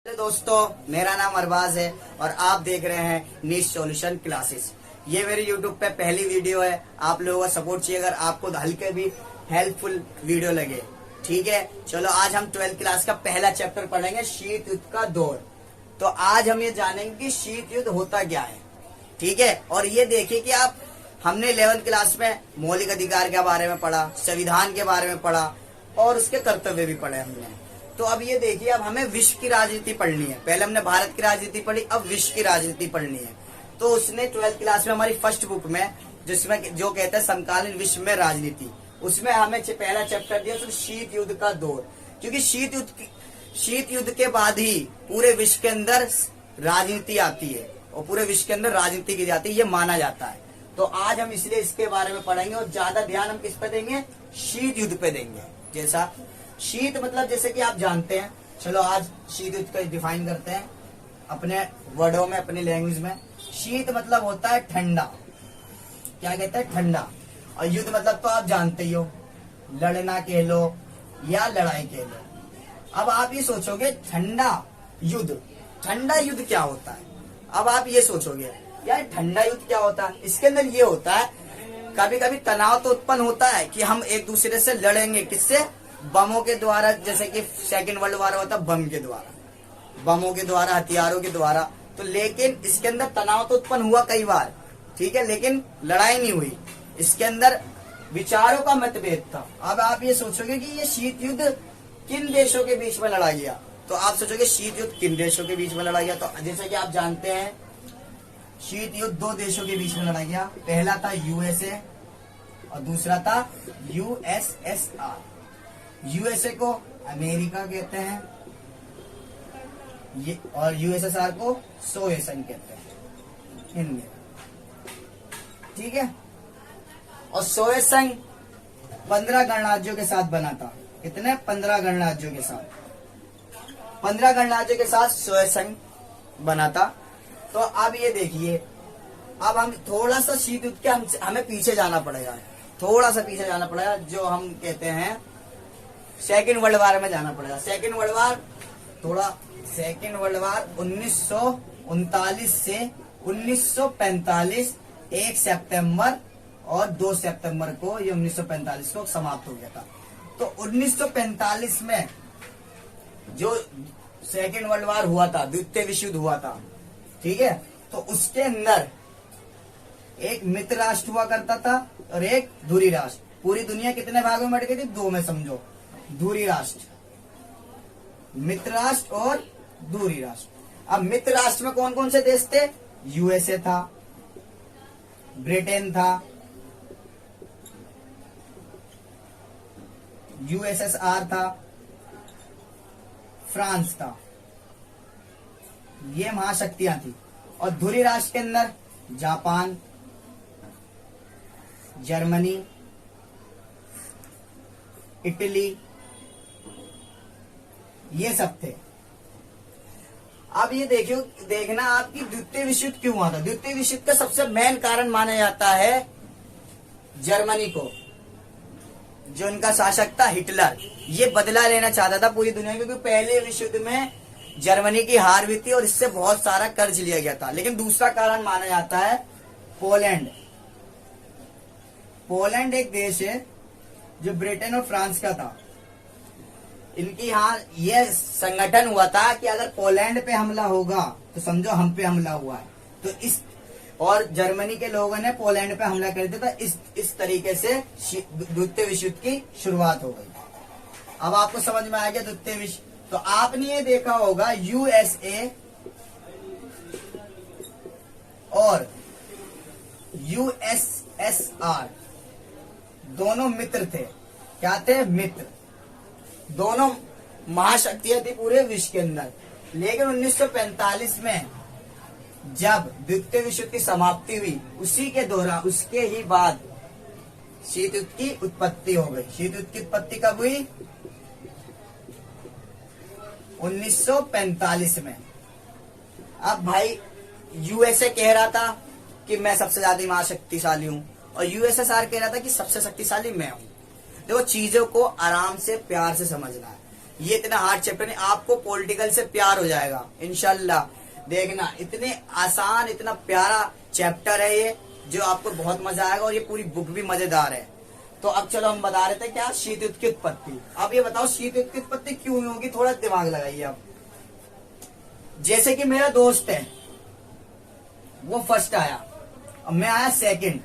Hello दोस्तों, मेरा नाम अरबाज है और आप देख रहे हैं नीश सॉल्यूशन क्लासेस। ये मेरी यूट्यूब पे पहली वीडियो है। आप लोगों का सपोर्ट चाहिए अगर आपको हल्के भी हेल्पफुल वीडियो लगे। ठीक है, चलो आज हम 12th क्लास का पहला चैप्टर पढ़ेंगे, शीत युद्ध का दौर। तो आज हम ये जानेंगे कि शीत युद्ध होता क्या है। ठीक है, और ये देखिए कि आप हमने 11th क्लास में मौलिक अधिकार के बारे में पढ़ा, संविधान के बारे में पढ़ा और उसके कर्तव्य भी पढ़े हमने। तो अब ये देखिए, अब हमें विश्व की राजनीति पढ़नी है। पहले हमने भारत की राजनीति पढ़ी, अब विश्व की राजनीति पढ़नी है। तो उसने 12th क्लास में हमारी फर्स्ट बुक में जिसमें जो कहते हैं समकालीन विश्व में राजनीति, उसमें हमें पहला चैप्टर दिया तो शीत युद्ध का दौर। क्योंकि शीत युद्ध के बाद ही पूरे विश्व के अंदर राजनीति आती है और पूरे विश्व के अंदर राजनीति की जाती है, ये माना जाता है। तो आज हम इसलिए इसके बारे में पढ़ेंगे और ज्यादा ध्यान हम किस पे देंगे, शीत युद्ध पे देंगे। जैसा शीत मतलब जैसे कि आप जानते हैं, चलो आज शीत युद्ध को डिफाइन करते हैं अपने वर्डों में, अपनी लैंग्वेज में। शीत मतलब होता है ठंडा, क्या कहते हैं, ठंडा। और युद्ध मतलब तो आप जानते ही हो, लड़ना कह लो या लड़ाई कह लो। अब आप ये सोचोगे ठंडा युद्ध क्या होता है। अब आप ये सोचोगे यार ठंडा युद्ध क्या होता है। इसके अंदर ये होता है, कभी कभी तनाव तो उत्पन्न होता है कि हम एक दूसरे से लड़ेंगे, किससे, बमों के द्वारा। जैसे कि सेकेंड वर्ल्ड वॉर होता बम के द्वारा, बमों के द्वारा, हथियारों के द्वारा। तो लेकिन इसके अंदर तनाव तो उत्पन्न हुआ कई बार, ठीक है, लेकिन लड़ाई नहीं हुई। इसके अंदर विचारों का मतभेद था। अब आप ये सोचोगे कि ये शीत युद्ध किन देशों के बीच में लड़ा गया, तो आप सोचोगे शीत युद्ध किन देशों के बीच में लड़ा गया। तो जैसे कि आप जानते हैं शीत युद्ध दो देशों के बीच में लड़ा गया। पहला था यूएसए और दूसरा था यूएसएसआर। यूएसए को अमेरिका कहते हैं ये, और यूएसएसआर को सोवियत संघ कहते हैं हिंदी, ठीक है। और सोवियत संघ 15 गणराज्यों के साथ बना था। कितने, 15 गणराज्यों के साथ, 15 गणराज्यों के साथ सोवियत संघ बना था। तो अब ये देखिए, अब हम थोड़ा सा शीत युद्ध के हमें पीछे जाना पड़ेगा, थोड़ा सा पीछे जाना पड़ेगा, जो हम कहते हैं सेकेंड वर्ल्ड वार में जाना पड़ेगा। सेकेंड वर्ल्ड वार 1939 से 1945, 1 सितंबर और 2 सितंबर को, ये 1945 को समाप्त हो गया था। तो 1945 में जो सेकेंड वर्ल्ड वार हुआ था, द्वितीय विश्व युद्ध हुआ था, ठीक है। तो उसके अंदर एक मित्र राष्ट्र हुआ करता था और एक धुरी राष्ट्र। पूरी दुनिया कितने भागों में बट गई थी, 2 में समझो, धुरी राष्ट्र, मित्र राष्ट्र और धुरी राष्ट्र। अब मित्र राष्ट्र में कौन कौन से देश थे, यूएसए था, ब्रिटेन था, यूएसएसआर था, फ्रांस था, ये महाशक्तियां थी। और धुरी राष्ट्र के अंदर जापान, जर्मनी, इटली, ये सब थे। अब ये देखना आपकी द्वितीय विश्व युद्ध क्यों हुआ था। द्वितीय विश्व युद्ध का सबसे मेन कारण माना जाता है जर्मनी को, जो उनका शासक था हिटलर। ये बदला लेना चाहता था पूरी दुनिया, क्योंकि पहले विश्व युद्ध में जर्मनी की हार हुई थी और इससे बहुत सारा कर्ज लिया गया था। लेकिन दूसरा कारण माना जाता है पोलैंड। पोलैंड एक देश है जो ब्रिटेन और फ्रांस का था। इनकी यहाँ ये संगठन हुआ था कि अगर पोलैंड पे हमला होगा तो समझो हम पे हमला हुआ है। तो इस और जर्मनी के लोगों ने पोलैंड पे हमला कर दिया था। इस तरीके से द्वितीय विश्व युद्ध की शुरुआत हो गई। अब आपको समझ में आ गया द्वितीय विश्व। तो आपने ये देखा होगा यूएसए और यूएसएसआर दोनों मित्र थे। क्या थे, मित्र। दोनों महाशक्तियां थी पूरे विश्व के अंदर। लेकिन 1945 में जब द्वितीय विश्व युद्ध की समाप्ति हुई, उसी के दौरान, उसके ही बाद शीत युद्ध की उत्पत्ति हो गई। शीत युद्ध की उत्पत्ति कब हुई, 1945 में। अब भाई यूएसए कह रहा था कि मैं सबसे ज्यादा महाशक्तिशाली हूं और यूएसएसआर कह रहा था कि सबसे शक्तिशाली मैं हूं। देखो, चीजों को आराम से, प्यार से समझना है। ये इतना हार्ड चैप्टर नहीं, आपको पॉलिटिकल से प्यार हो जाएगा इंशाल्लाह। देखना इतने आसान, इतना प्यारा चैप्टर है ये, जो आपको बहुत मजा आएगा, और ये पूरी बुक भी मजेदार है। तो अब चलो हम बता रहे थे क्या, शीत युद्ध की उत्पत्ति। अब ये बताओ शीत युद्ध की उत्पत्ति क्यों होगी, थोड़ा दिमाग लगाइए अब। जैसे कि मेरा दोस्त है, वो फर्स्ट आया, अब मैं आया सेकंड,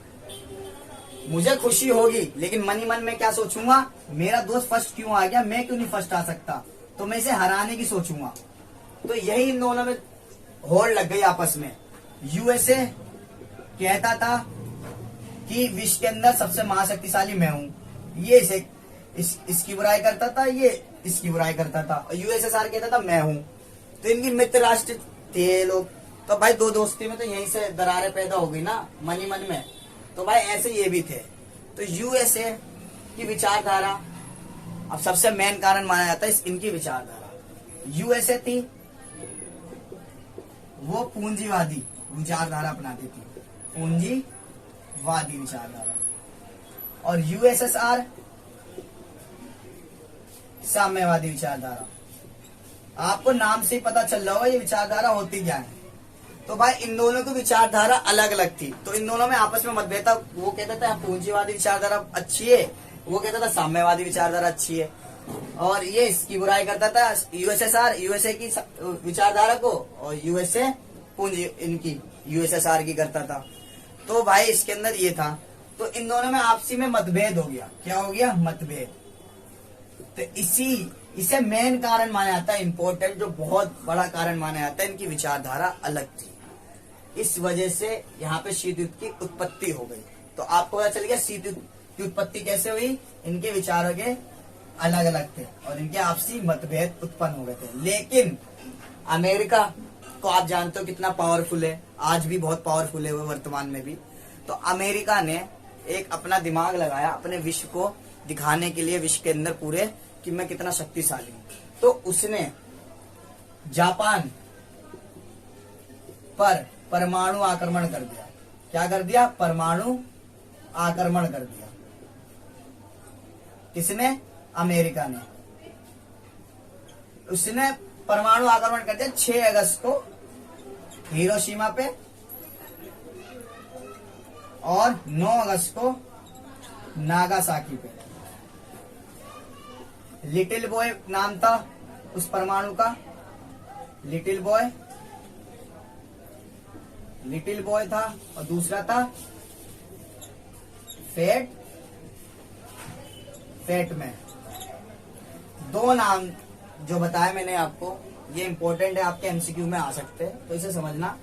मुझे खुशी होगी, लेकिन मन ही मन में क्या सोचूंगा, मेरा दोस्त फर्स्ट क्यों आ गया, मैं क्यों नहीं फर्स्ट आ सकता, तो मैं इसे हराने की सोचूंगा। तो यही इन दोनों में होड़ लग गई आपस में। यूएसए कहता था कि विश्व के अंदर सबसे महाशक्तिशाली मैं हूं, ये इसकी बुराई करता था, ये इसकी बुराई करता था, और यूएसएसआर कहता था मैं हूं। तो इनकी मित्र राष्ट्र थे लोग, तो भाई दो दोस्ती में तो यहीं से दरारें पैदा हो गई ना, मन ही मन में। तो भाई ऐसे ये भी थे। तो यूएसए की विचारधारा, अब सबसे मेन कारण माना जाता है इनकी विचारधारा। यूएसए थी वो पूंजीवादी विचारधारा अपनाती थी, पूंजीवादी विचारधारा, और यूएसएसआर साम्यवादी विचारधारा। आपको नाम से ही पता चल रहा होगा ये विचारधारा होती क्या है। तो भाई इन दोनों की विचारधारा अलग अलग थी, तो इन दोनों में आपस में मतभेद था। वो कहता था पूंजीवादी विचारधारा अच्छी है, वो कहता था साम्यवादी विचारधारा अच्छी है, और ये इसकी बुराई करता था यूएसएसआर, यूएसए की विचारधारा को, और यूएसए पूंजी इनकी यूएसएसआर की करता था। तो भाई इसके अंदर ये था, तो इन दोनों में आपसी में मतभेद हो गया। क्या हो गया, मतभेद। तो इसे मेन कारण माना जाता है, इम्पोर्टेंट जो बहुत बड़ा कारण माना जाता है, इनकी विचारधारा अलग थी। इस वजह से यहाँ पे शीत युद्ध की उत्पत्ति हो गई। तो आपको पता चल गया शीत युद्ध की उत्पत्ति कैसे हुई, इनके विचारों के अलग अलग थे और इनके आपसी मतभेद उत्पन्न हो गए थे। लेकिन अमेरिका को आप जानते हो कितना पावरफुल है, आज भी बहुत पावरफुल है वो, वर्तमान में भी। तो अमेरिका ने एक अपना दिमाग लगाया अपने विश्व को दिखाने के लिए, विश्व के अंदर पूरे, कि मैं कितना शक्तिशाली हूं। तो उसने जापान पर परमाणु आक्रमण कर दिया। क्या कर दिया, परमाणु आक्रमण कर दिया। किसने, अमेरिका ने। उसने परमाणु आक्रमण कर दिया 6 अगस्त को हिरोशिमा पे, और 9 अगस्त को नागासाकी पे। लिटिल बॉय नाम था उस परमाणु का, लिटिल बॉय था, और दूसरा था फेट में। 2 नाम जो बताया मैंने आपको, ये इंपॉर्टेंट है, आपके एमसीक्यू में आ सकते हैं, तो इसे समझना।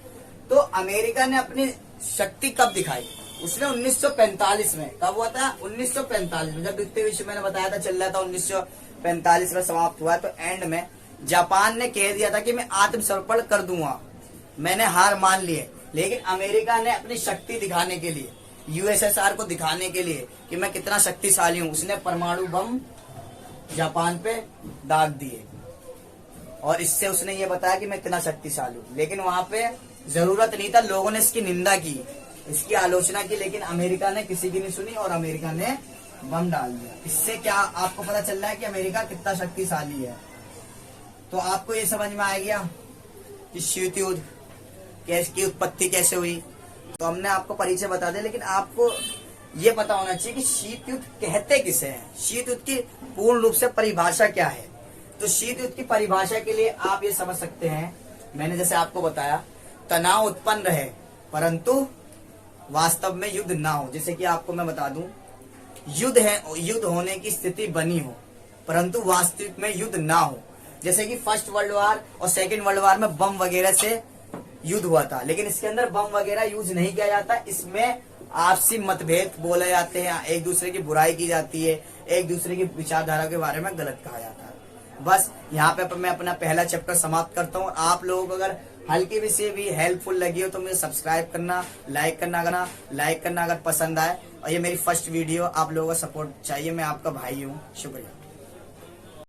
तो अमेरिका ने अपनी शक्ति कब दिखाई, उसने 1945 में। कब हुआ था, 1945 में, जब द्वितीय विश्व मैंने बताया था चल रहा था, 1945 में समाप्त हुआ। तो एंड में जापान ने कह दिया था कि मैं आत्मसमर्पण कर दूंगा, मैंने हार मान ली है। लेकिन अमेरिका ने अपनी शक्ति दिखाने के लिए, यूएसएसआर को दिखाने के लिए कि मैं कितना शक्तिशाली हूं, उसने परमाणु बम जापान पे दाग दिए, और इससे उसने ये बताया कि मैं इतना शक्तिशाली हूं। लेकिन वहां पे जरूरत नहीं था, लोगों ने इसकी निंदा की, इसकी आलोचना की, लेकिन अमेरिका ने किसी की नहीं सुनी और अमेरिका ने बम डाल दिया। इससे क्या आपको पता चल रहा है कि अमेरिका कितना शक्तिशाली है। तो आपको ये समझ में आ गया कि शीत युद्ध की उत्पत्ति कैसे हुई। तो हमने आपको परिचय बता दिया, लेकिन आपको ये पता होना चाहिए कि शीत युद्ध कहते किसे हैं, शीत युद्ध की पूर्ण रूप से परिभाषा क्या है। तो शीत युद्ध की परिभाषा के लिए आप ये समझ सकते हैं, मैंने जैसे आपको बताया, तनाव उत्पन्न रहे परंतु वास्तव में युद्ध ना हो। जैसे कि आपको मैं बता दूं, युद्ध होने की स्थिति बनी हो परंतु वास्तविक में युद्ध ना हो। जैसे कि फर्स्ट वर्ल्ड वार और सेकेंड वर्ल्ड वार में बम वगैरह से युद्ध हुआ था, लेकिन इसके अंदर बम वगैरह यूज नहीं किया जाता। इसमें आपसी मतभेद बोले जाते हैं, एक दूसरे की बुराई की जाती है, एक दूसरे की विचारधारा के बारे में गलत कहा जाता है। बस यहाँ पे मैं अपना पहला चैप्टर समाप्त करता हूँ। आप लोगों को अगर हल्की भी से भी हेल्पफुल लगी हो तो मुझे सब्सक्राइब करना, लाइक करना अगर पसंद आए। और ये मेरी फर्स्ट वीडियो, आप लोगों का सपोर्ट चाहिए, मैं आपका भाई हूँ। शुक्रिया।